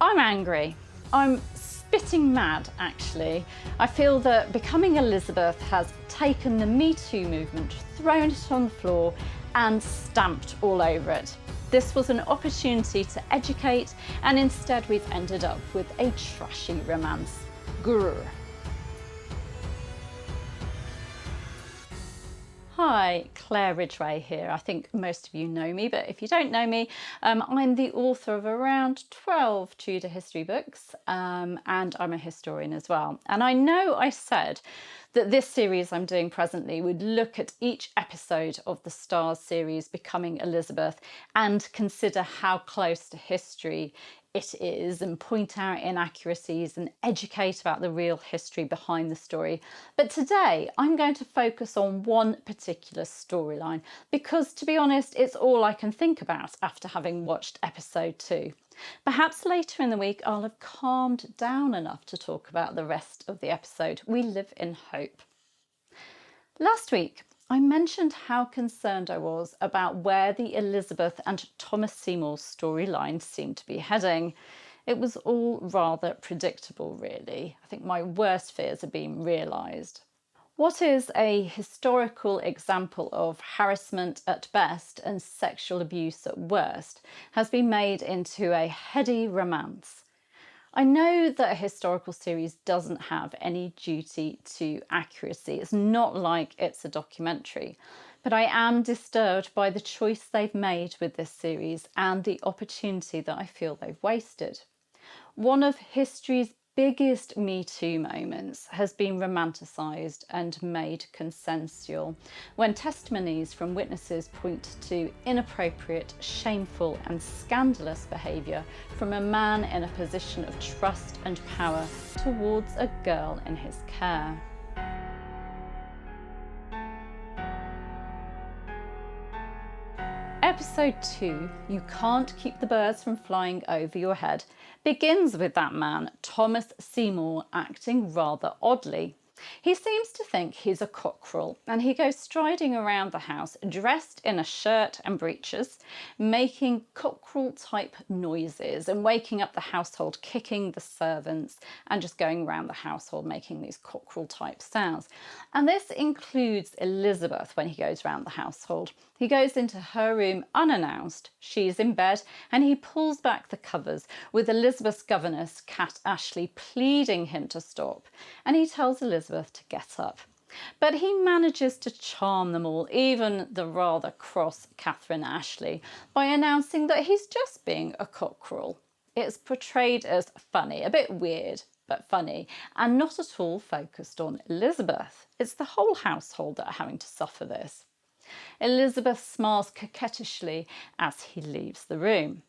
I'm angry. I'm spitting mad, actually. I feel that becoming Elizabeth has taken the Me Too movement, thrown it on the floor and stamped all over it. This was an opportunity to educate, and instead we've ended up with a trashy romance. Grr. Hi, Claire Ridgway here. I think most of you know me, but if you don't know me, I'm the author of around 12 Tudor history books, and I'm a historian as well. And I know I said that this series I'm doing presently would look at each episode of the Stars series Becoming Elizabeth and consider how close to history it is and point out inaccuracies and educate about the real history behind the story. But today I'm going to focus on one particular storyline because, to be honest, it's all I can think about after having watched episode 2. Perhaps later in the week I'll have calmed down enough to talk about the rest of the episode. We live in hope. Last week I mentioned how concerned I was about where the Elizabeth and Thomas Seymour storyline seemed to be heading. It was all rather predictable, really. I think my worst fears are being realised. What is a historical example of harassment at best and sexual abuse at worst has been made into a heady romance. I know that a historical series doesn't have any duty to accuracy. It's not like it's a documentary, but I am disturbed by the choice they've made with this series and the opportunity that I feel they've wasted. One of history's biggest Me Too moments has been romanticised and made consensual when testimonies from witnesses point to inappropriate, shameful and scandalous behaviour from a man in a position of trust and power towards a girl in his care. Episode 2, You Can't Keep the Birds from Flying Over Your Head, begins with that man, Thomas Seymour, acting rather oddly. He seems to think he's a cockerel and he goes striding around the house dressed in a shirt and breeches, making cockerel-type noises and waking up the household, kicking the servants and just going around the household making these cockerel-type sounds. And this includes Elizabeth when he goes around the household. He goes into her room unannounced, she's in bed, and he pulls back the covers with Elizabeth's governess, Cat Ashley, pleading him to stop. And he tells Elizabeth to get up. But he manages to charm them all, even the rather cross Catherine Ashley, by announcing that he's just being a cockerel. It's portrayed as funny, a bit weird, but funny, and not at all focused on Elizabeth. It's the whole household that are having to suffer this. Elizabeth smiles coquettishly as he leaves the room.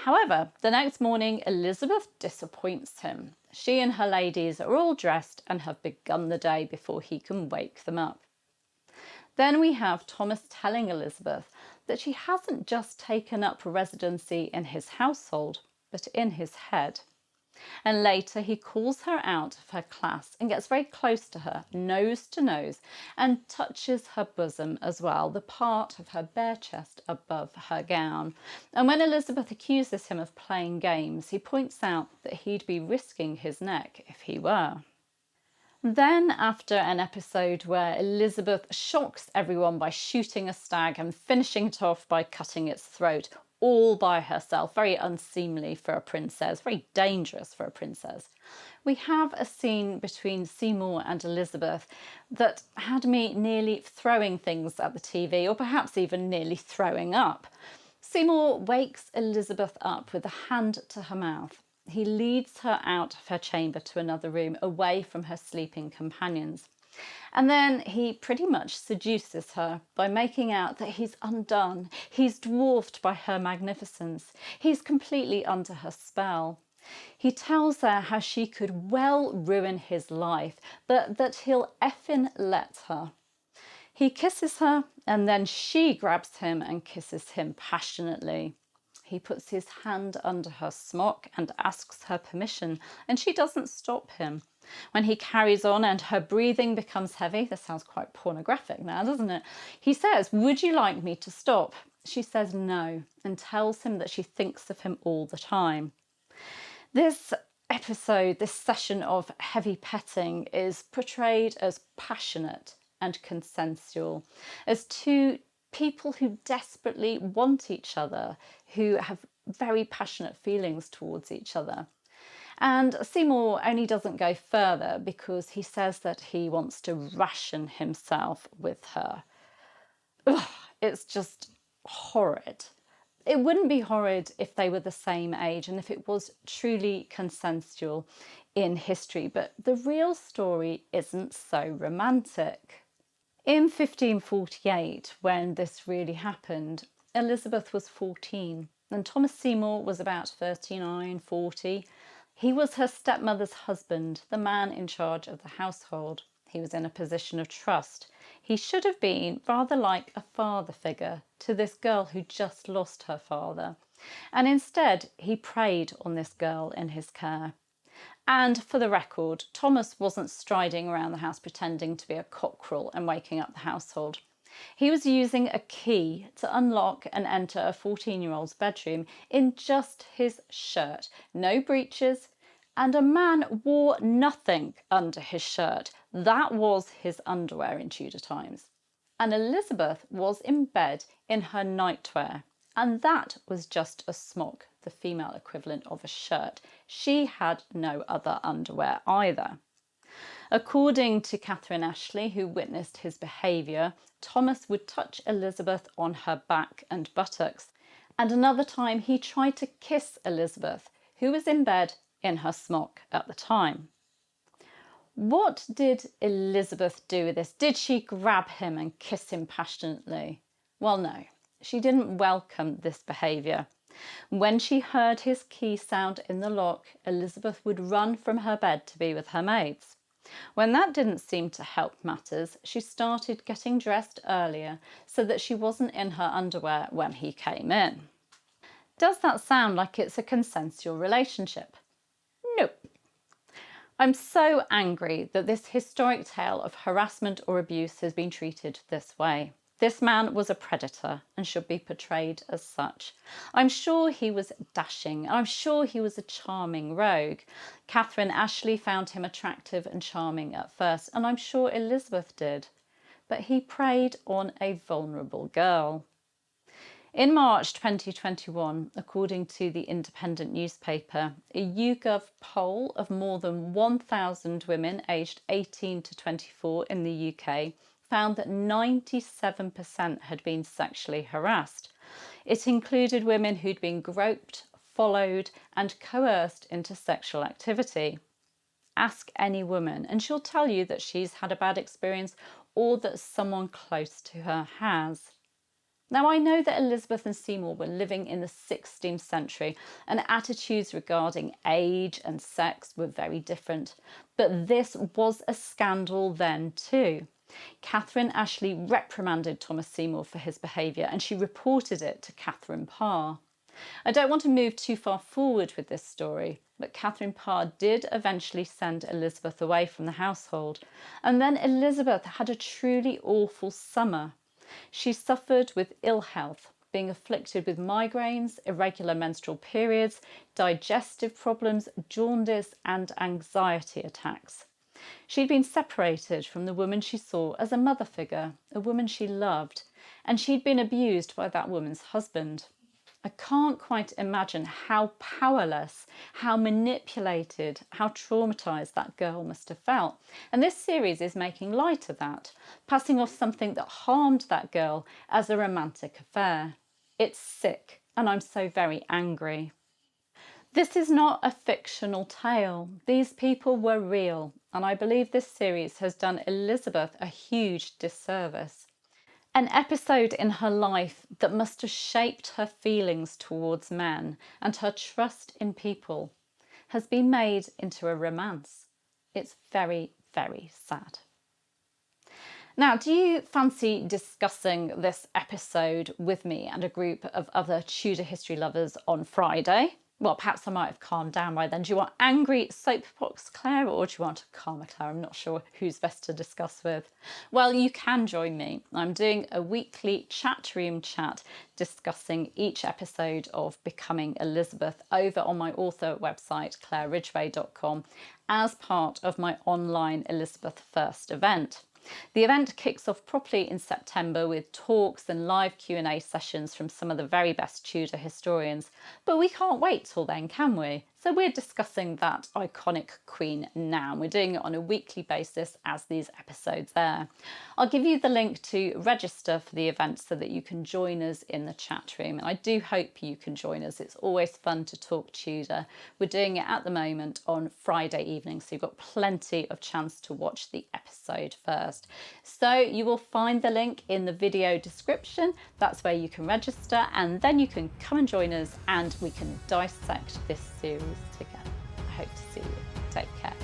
However, the next morning, Elizabeth disappoints him. She and her ladies are all dressed and have begun the day before he can wake them up. Then we have Thomas telling Elizabeth that she hasn't just taken up residency in his household, but in his head. And later he calls her out of her class and gets very close to her, nose to nose, and touches her bosom as well, the part of her bare chest above her gown. And when Elizabeth accuses him of playing games, he points out that he'd be risking his neck if he were. Then, after an episode where Elizabeth shocks everyone by shooting a stag and finishing it off by cutting its throat, all by herself, very unseemly for a princess, very dangerous for a princess, we have a scene between Seymour and Elizabeth that had me nearly throwing things at the TV, or perhaps even nearly throwing up. Seymour wakes Elizabeth up with a hand to her mouth. He leads her out of her chamber to another room, away from her sleeping companions. And then he pretty much seduces her by making out that he's undone, he's dwarfed by her magnificence, he's completely under her spell. He tells her how she could well ruin his life, but that he'll effing let her. He kisses her, and then she grabs him and kisses him passionately. He puts his hand under her smock and asks her permission, and she doesn't stop him. When he carries on and her breathing becomes heavy, this sounds quite pornographic now, doesn't it? He says, "Would you like me to stop?" She says no and tells him that she thinks of him all the time. This episode, this session of heavy petting, is portrayed as passionate and consensual, as two people who desperately want each other, who have very passionate feelings towards each other. And Seymour only doesn't go further because he says that he wants to ration himself with her. Ugh, it's just horrid. It wouldn't be horrid if they were the same age and if it was truly consensual in history, but the real story isn't so romantic. In 1548, when this really happened, Elizabeth was 14 and Thomas Seymour was about 39, 40. He was her stepmother's husband, the man in charge of the household. He was in a position of trust. He should have been rather like a father figure to this girl who just lost her father. And instead, he preyed on this girl in his care. And for the record, Thomas wasn't striding around the house pretending to be a cockerel and waking up the household. He was using a key to unlock and enter a 14-year-old's bedroom in just his shirt, no breeches, and a man wore nothing under his shirt. That was his underwear in Tudor times. And Elizabeth was in bed in her nightwear, and that was just a smock, the female equivalent of a shirt. She had no other underwear either. According to Catherine Ashley, who witnessed his behaviour, Thomas would touch Elizabeth on her back and buttocks, and another time he tried to kiss Elizabeth, who was in bed in her smock at the time. What did Elizabeth do with this? Did she grab him and kiss him passionately? Well, no, she didn't welcome this behaviour. When she heard his key sound in the lock, Elizabeth would run from her bed to be with her maids. When that didn't seem to help matters, she started getting dressed earlier so that she wasn't in her underwear when he came in. Does that sound like it's a consensual relationship? Nope. I'm so angry that this historic tale of harassment or abuse has been treated this way. This man was a predator and should be portrayed as such. I'm sure he was dashing. I'm sure he was a charming rogue. Catherine Ashley found him attractive and charming at first, and I'm sure Elizabeth did. But he preyed on a vulnerable girl. In March 2021, according to the Independent newspaper, a YouGov poll of more than 1,000 women aged 18 to 24 in the UK found that 97% had been sexually harassed. It included women who'd been groped, followed, and coerced into sexual activity. Ask any woman, and she'll tell you that she's had a bad experience or that someone close to her has. Now, I know that Elizabeth and Seymour were living in the 16th century and attitudes regarding age and sex were very different, but this was a scandal then too. Catherine Ashley reprimanded Thomas Seymour for his behaviour and she reported it to Catherine Parr. I don't want to move too far forward with this story, but Catherine Parr did eventually send Elizabeth away from the household, and then Elizabeth had a truly awful summer. She suffered with ill health, being afflicted with migraines, irregular menstrual periods, digestive problems, jaundice, and anxiety attacks. She'd been separated from the woman she saw as a mother figure, a woman she loved, and she'd been abused by that woman's husband. I can't quite imagine how powerless, how manipulated, how traumatised that girl must have felt. And this series is making light of that, passing off something that harmed that girl as a romantic affair. It's sick, and I'm so very angry. This is not a fictional tale. These people were real, and I believe this series has done Elizabeth a huge disservice. An episode in her life that must have shaped her feelings towards men and her trust in people has been made into a romance. It's very, very sad. Now, do you fancy discussing this episode with me and a group of other Tudor history lovers on Friday? Well, perhaps I might have calmed down by then. Do you want angry soapbox Claire, or do you want a calmer Claire? I'm not sure who's best to discuss with. Well, you can join me. I'm doing a weekly chat room chat discussing each episode of Becoming Elizabeth over on my author website, claireridgway.com, as part of my online Elizabeth First event. The event kicks off properly in September with talks and live Q&A sessions from some of the very best Tudor historians, but we can't wait till then, can we? So we're discussing that iconic queen now. We're doing it on a weekly basis as these episodes air. I'll give you the link to register for the event so that you can join us in the chat room. And I do hope you can join us. It's always fun to talk Tudor. We're doing it at the moment on Friday evening, so you've got plenty of chance to watch the episode first. So you will find the link in the video description. That's where you can register, and then you can come and join us and we can dissect this series together. I hope to see you. Take care.